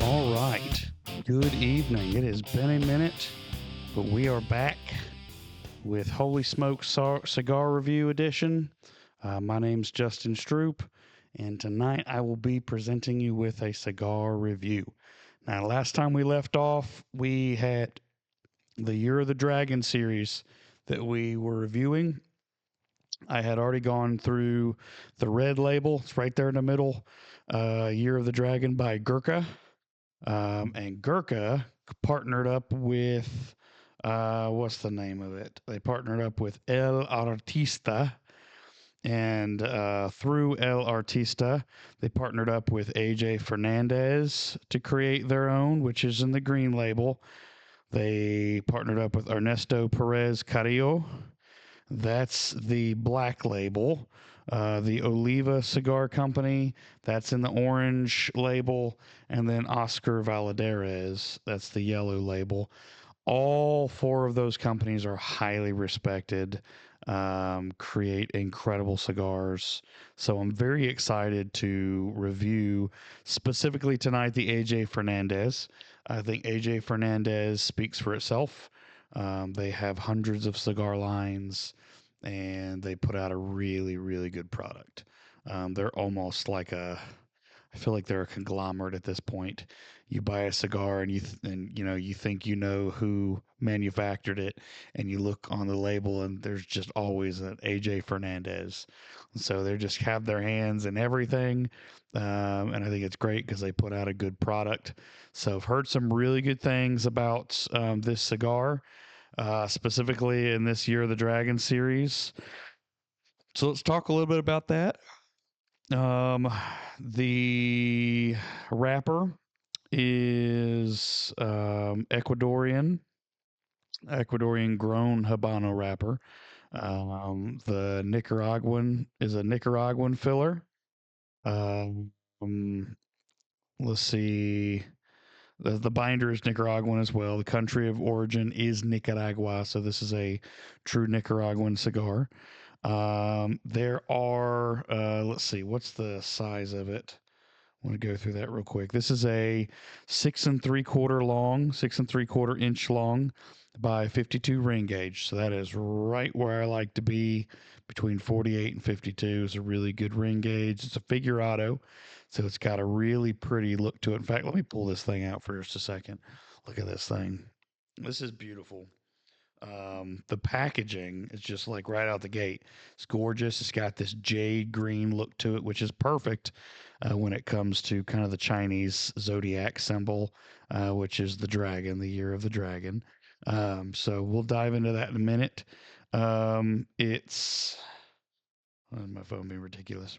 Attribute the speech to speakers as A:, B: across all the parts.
A: All right. Good evening. It has been a minute, but we are back with Holy Smoke Cigar Review Edition. My name's Justin Stroop, and tonight I will be presenting you with a cigar review. Now, last time we left off, we had the Year of the Dragon series that we were reviewing. I had already gone through the red label. It's right there in the middle. Year of the Dragon by Gurkha. And Gurkha partnered up with, what's the name of it? They partnered up with El Artista. And through El Artista, they partnered up with AJ Fernandez to create their own, which is in the green label. They partnered up with Ernesto Perez Carrillo. That's the black label. The Oliva Cigar Company, that's in the orange label. And then Oscar Valadares, that's the yellow label. All four of those companies are highly respected, create incredible cigars. So I'm very excited to review specifically tonight the AJ Fernandez. I think AJ Fernandez speaks for itself. They have hundreds of cigar lines and they put out a really, really good product. They're almost like I feel like they're a conglomerate at this point. You buy a cigar and you think you know who manufactured it, and you look on the label and there's just always an AJ Fernandez. So they just have their hands in everything, and I think it's great because they put out a good product. So I've heard some really good things about this cigar, specifically in this Year of the Dragon series. So let's talk a little bit about that. Um, the wrapper is Ecuadorian grown Habano wrapper. The Nicaraguan is a Nicaraguan filler. Um, let's see. The binder is Nicaraguan as well. The country of origin is Nicaragua, so this is a true Nicaraguan cigar. There are, let's see, what's the size of it? I want to go through that real quick. This is a 6 3/4 inch long by 52 ring gauge. So that is right where I like to be. Between 48 and 52 is a really good ring gauge. It's a figurado, so it's got a really pretty look to it. In fact, let me pull this thing out for just a second. Look at this thing. This is beautiful. The packaging is just like right out the gate. It's gorgeous. It's got this jade green look to it, which is perfect when it comes to kind of the Chinese zodiac symbol, which is the dragon, the year of the dragon. So we'll dive into that in a minute. It's my phone being ridiculous.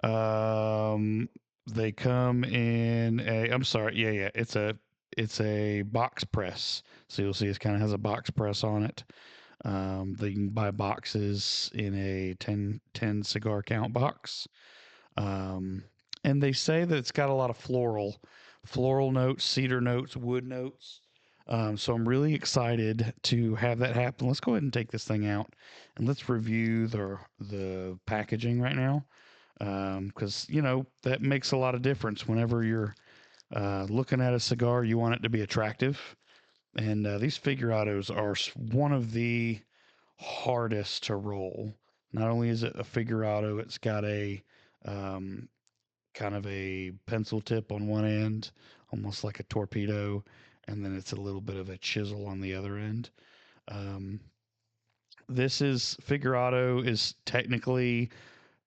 A: Um, they come in a. I'm sorry. Yeah. It's a box press. So you'll see it kind of has a box press on it. They can buy boxes in a 10 cigar count box. Um, and they say that it's got a lot of floral notes, cedar notes, wood notes. So I'm really excited to have that happen. Let's go ahead and take this thing out and let's review the packaging right now. Because that makes a lot of difference whenever you're looking at a cigar. You want it to be attractive, and these figurados are one of the hardest to roll. Not only is it a figurado, it's got a um, kind of a pencil tip on one end, almost like a torpedo, and then it's a little bit of a chisel on the other end. Um, this is figurado is technically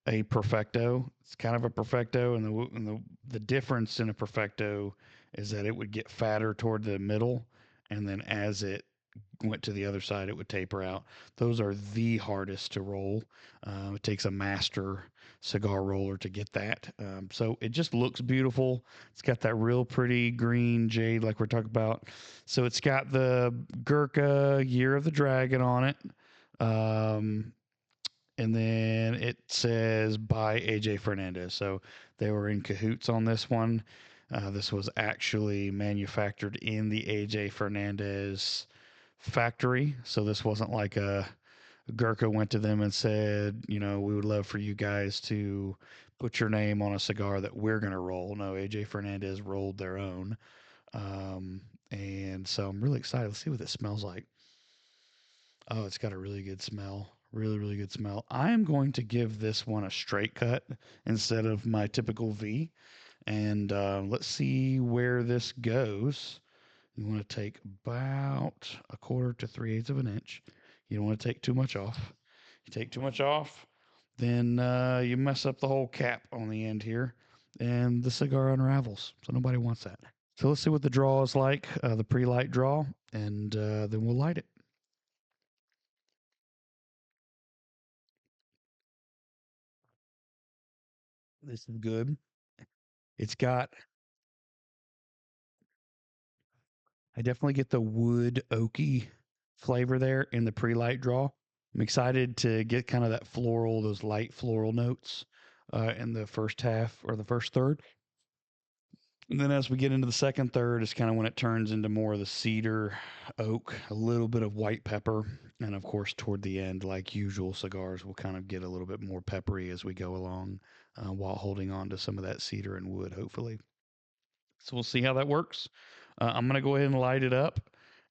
A: a perfecto. It's kind of a perfecto, and the difference in a perfecto is that it would get fatter toward the middle, and then as it went to the other side, it would taper out. Those are the hardest to roll. It takes a master cigar roller to get that. So it just looks beautiful. It's got that real pretty green jade, like we're talking about. So it's got the Gurkha Year of the Dragon on it. Um, and then it says by AJ Fernandez. So they were in cahoots on this one. This was actually manufactured in the AJ Fernandez factory. So this wasn't like Gurkha went to them and said, we would love for you guys to put your name on a cigar that we're going to roll. No, AJ Fernandez rolled their own. Um, and so I'm really excited. Let's see what it smells like. Oh, it's got a really good smell. Really, really good smell. I am going to give this one a straight cut instead of my typical V. And let's see where this goes. You want to take about a quarter to 3/8 of an inch. You don't want to take too much off. You take too much off, then you mess up the whole cap on the end here, and the cigar unravels. So nobody wants that. So let's see what the draw is like, the pre-light draw, and then we'll light it. This is good. It's got, I definitely get the wood oaky flavor there in the pre-light draw. I'm excited to get kind of that floral, those light floral notes in the first half or the first third. And then as we get into the second third, it's kind of when it turns into more of the cedar, oak, a little bit of white pepper. And of course, toward the end, like usual cigars, will kind of get a little bit more peppery as we go along while holding on to some of that cedar and wood, hopefully. So we'll see how that works. I'm going to go ahead and light it up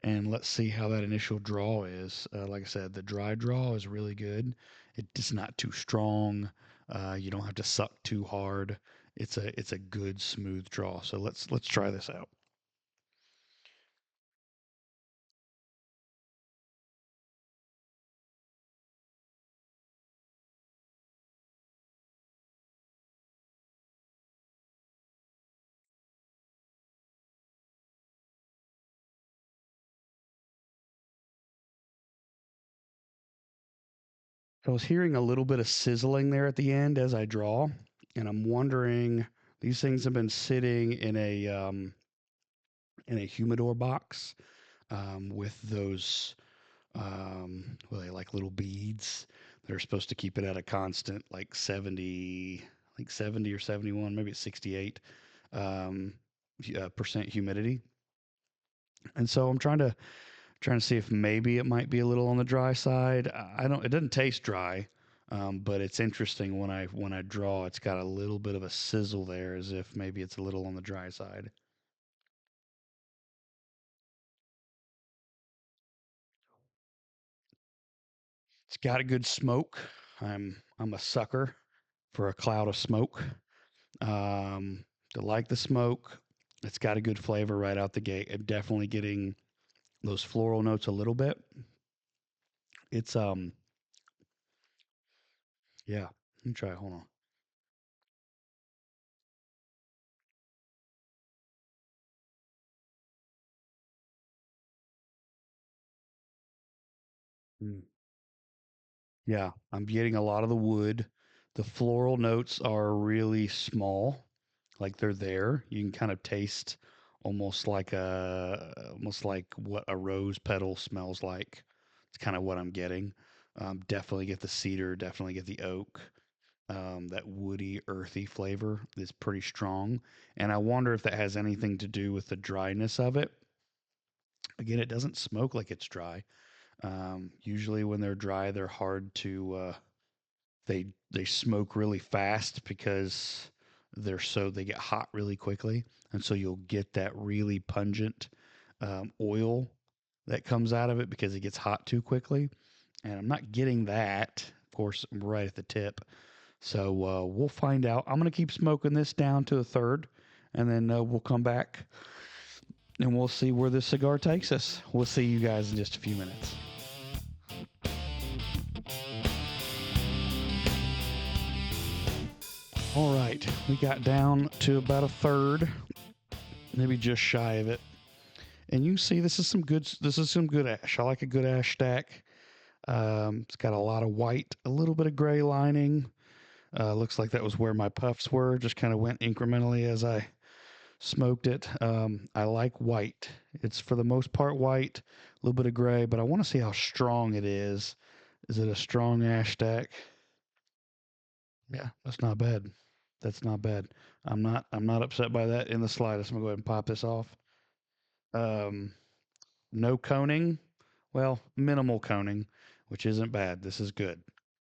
A: and let's see how that initial draw is. Like I said, the dry draw is really good. It's not too strong. You don't have to suck too hard. It's a good smooth draw. So let's try this out. I was hearing a little bit of sizzling there at the end as I draw, and I'm wondering these things have been sitting in a humidor box with those well, they like little beads that are supposed to keep it at a constant like 70 or 71, maybe it's 68 um, percent humidity. And so I'm trying to see if maybe it might be a little on the dry side. I don't. It doesn't taste dry, but it's interesting when I draw. It's got a little bit of a sizzle there, as if maybe it's a little on the dry side. It's got a good smoke. I'm a sucker for a cloud of smoke. Um, I like the smoke. It's got a good flavor right out the gate. I'm definitely getting those floral notes a little bit. It's yeah. Let me try. Hold on. Mm. Yeah, I'm getting a lot of the wood. The floral notes are really small, like they're there. You can kind of taste almost like what a rose petal smells like. It's kind of what I'm getting. Definitely get the cedar, definitely get the oak. That woody, earthy flavor is pretty strong. And I wonder if that has anything to do with the dryness of it. Again, it doesn't smoke like it's dry. Usually, when they're dry, they're hard to they smoke really fast because they get hot really quickly, and so you'll get that really pungent oil that comes out of it because it gets hot too quickly. And I'm not getting that, of course, right at the tip. So we'll find out. I'm going to keep smoking this down to a third, and then we'll come back and we'll see where this cigar takes us. We'll see you guys in just a few minutes. All right, we got down to about a third, maybe just shy of it. And you see, This is some good ash. I like a good ash stack. It's got a lot of white, a little bit of gray lining. Looks like that was where my puffs were. Just kind of went incrementally as I smoked it. I like white. It's for the most part white, a little bit of gray, but I want to see how strong it is. Is it a strong ash stack? Yeah, that's not bad. That's not bad. I'm not upset by that in the slightest. I'm gonna go ahead and pop this off. Um, no coning. Well, minimal coning. which isn't bad. This is good.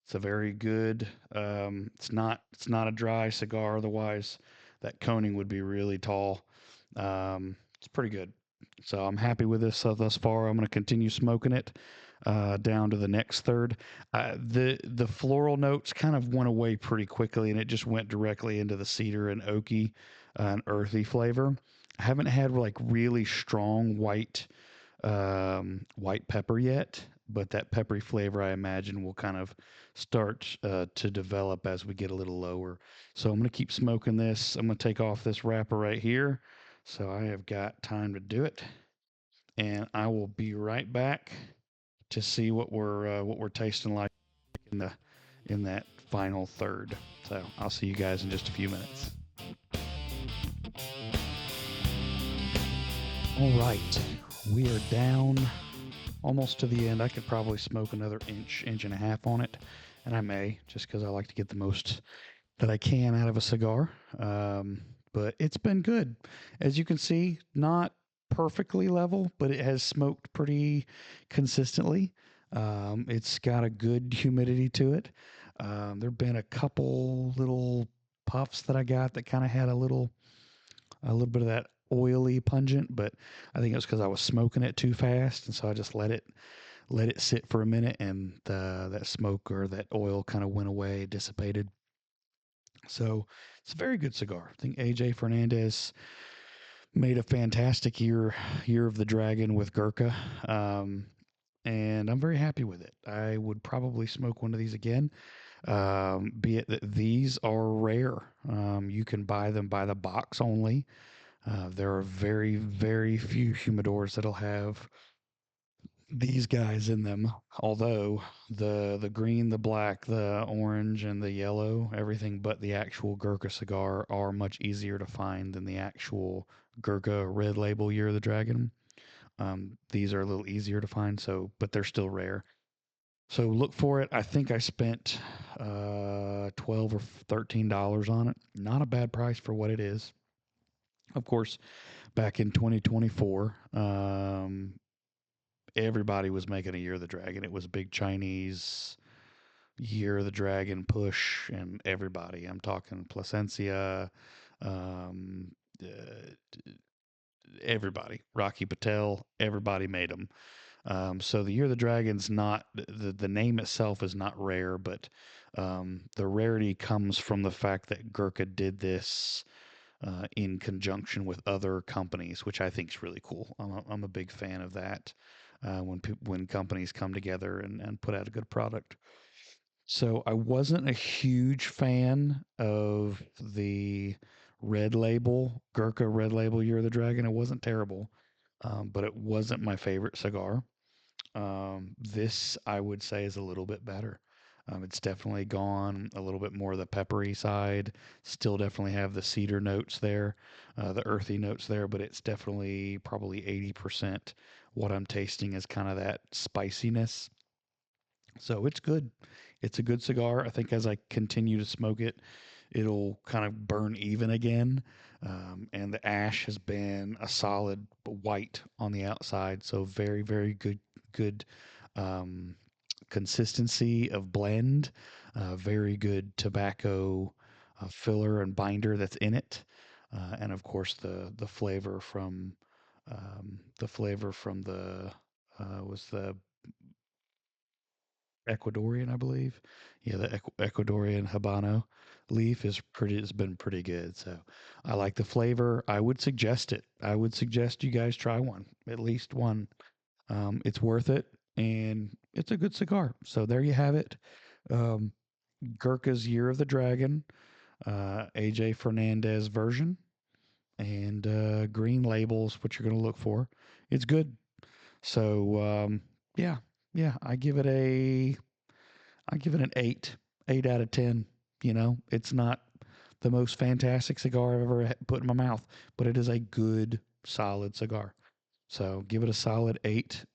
A: It's a very good. It's not a dry cigar. Otherwise, that coning would be really tall. It's pretty good. So I'm happy with this thus far. I'm going to continue smoking it down to the next third. The floral notes kind of went away pretty quickly, and it just went directly into the cedar and oaky and earthy flavor. I haven't had like really strong white pepper yet, but that peppery flavor I imagine will kind of start to develop as we get a little lower. So I'm going to keep smoking this. I'm going to take off this wrapper right here. So I have got time to do it, and I will be right back to see what we're tasting like in the in that final third. So I'll see you guys in just a few minutes. All right, we are down almost to the end. I could probably smoke another inch and a half on it, and I may just because I like to get the most that I can out of a cigar. But it's been good. As you can see, not perfectly level, but it has smoked pretty consistently. It's got a good humidity to it. There have been a couple little puffs that I got that kind of had a little bit of that oily pungent, but I think it was because I was smoking it too fast, and so I just let it sit for a minute, and that smoke or that oil kind of went away, dissipated. So it's a very good cigar. I think AJ Fernandez made a fantastic year of the dragon with Gurkha, and I'm very happy with it. I would probably smoke one of these again. Be it that these are rare. You can buy them by the box only. There are very, very few humidors that'll have these guys in them. Although the green, the black, the orange, and the yellow, everything but the actual Gurkha cigar are much easier to find than the actual Gurkha red label Year of the Dragon. These are a little easier to find, so but they're still rare. So look for it. I think I spent $12 or $13 on it. Not a bad price for what it is. Of course, back in 2024, everybody was making a Year of the Dragon. It was a big Chinese Year of the Dragon push, and everybody. I'm talking Placencia, um, everybody. Rocky Patel, everybody made them. So the Year of the Dragon's not the name itself is not rare, but the rarity comes from the fact that Gurkha did this in conjunction with other companies, which I think is really cool. I'm a big fan of that when companies come together and put out a good product. So I wasn't a huge fan of the Red Label Gurkha Red Label Year of the Dragon. It wasn't terrible, but it wasn't my favorite cigar. This I would say is a little bit better. It's definitely gone a little bit more the peppery side. Still definitely have the cedar notes there, the earthy notes there, but it's definitely probably 80% what I'm tasting is kind of that spiciness. So it's good. It's a good cigar. I think as I continue to smoke it, it'll kind of burn even again. And the ash has been a solid white on the outside. So very, very good um, consistency of blend. Very good tobacco filler and binder that's in it. And of course the flavor from the was the Ecuadorian, I believe. Yeah, the Ecuadorian Habano leaf is pretty. Has been pretty good. So I like the flavor. I would suggest it. I would suggest you guys try one, at least one. It's worth it, and it's a good cigar. So there you have it. Um, Gurkha's Year of the Dragon, AJ Fernandez version, and green labels. What you're going to look for. It's good. So yeah, yeah. I give it an 8 out of 10. It's not the most fantastic cigar I've ever put in my mouth, but it is a good, solid cigar. So give it a solid 8.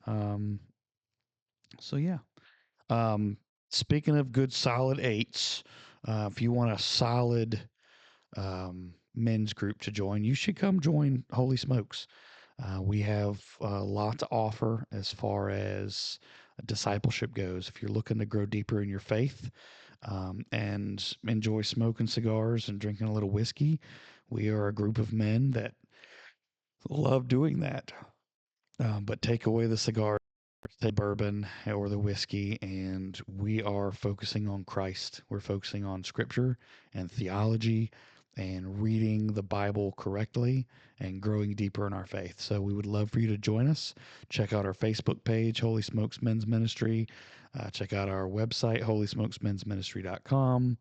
A: So yeah. Um, Speaking of good, solid 8s, if you want a solid men's group to join, you should come join Holy Smokes. We have a lot to offer as far as discipleship goes. If you're looking to grow deeper in your faith and enjoy smoking cigars and drinking a little whiskey, we are a group of men that love doing that. But take away the cigar, the bourbon, or the whiskey, and we are focusing on Christ. We're focusing on Scripture and theology and reading the Bible correctly and growing deeper in our faith. So we would love for you to join us. Check out our Facebook page, Holy Smokes Men's Ministry. Check out our website, holysmokesmensministry.com,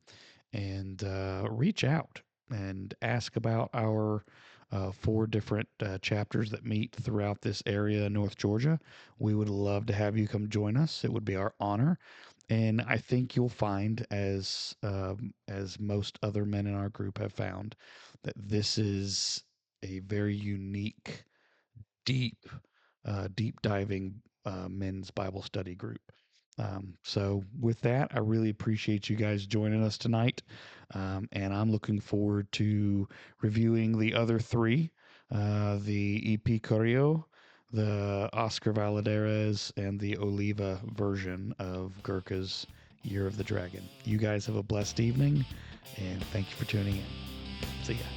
A: and reach out and ask about our 4 different chapters that meet throughout this area in North Georgia. We would love to have you come join us. It would be our honor. And I think you'll find, as most other men in our group have found, that this is a very unique, deep, deep diving men's Bible study group. So, with that, I really appreciate you guys joining us tonight. And I'm looking forward to reviewing the other 3, the EP Carrillo, the Oscar Valadares, and the Oliva version of Gurkha's Year of the Dragon. You guys have a blessed evening, and thank you for tuning in. See ya.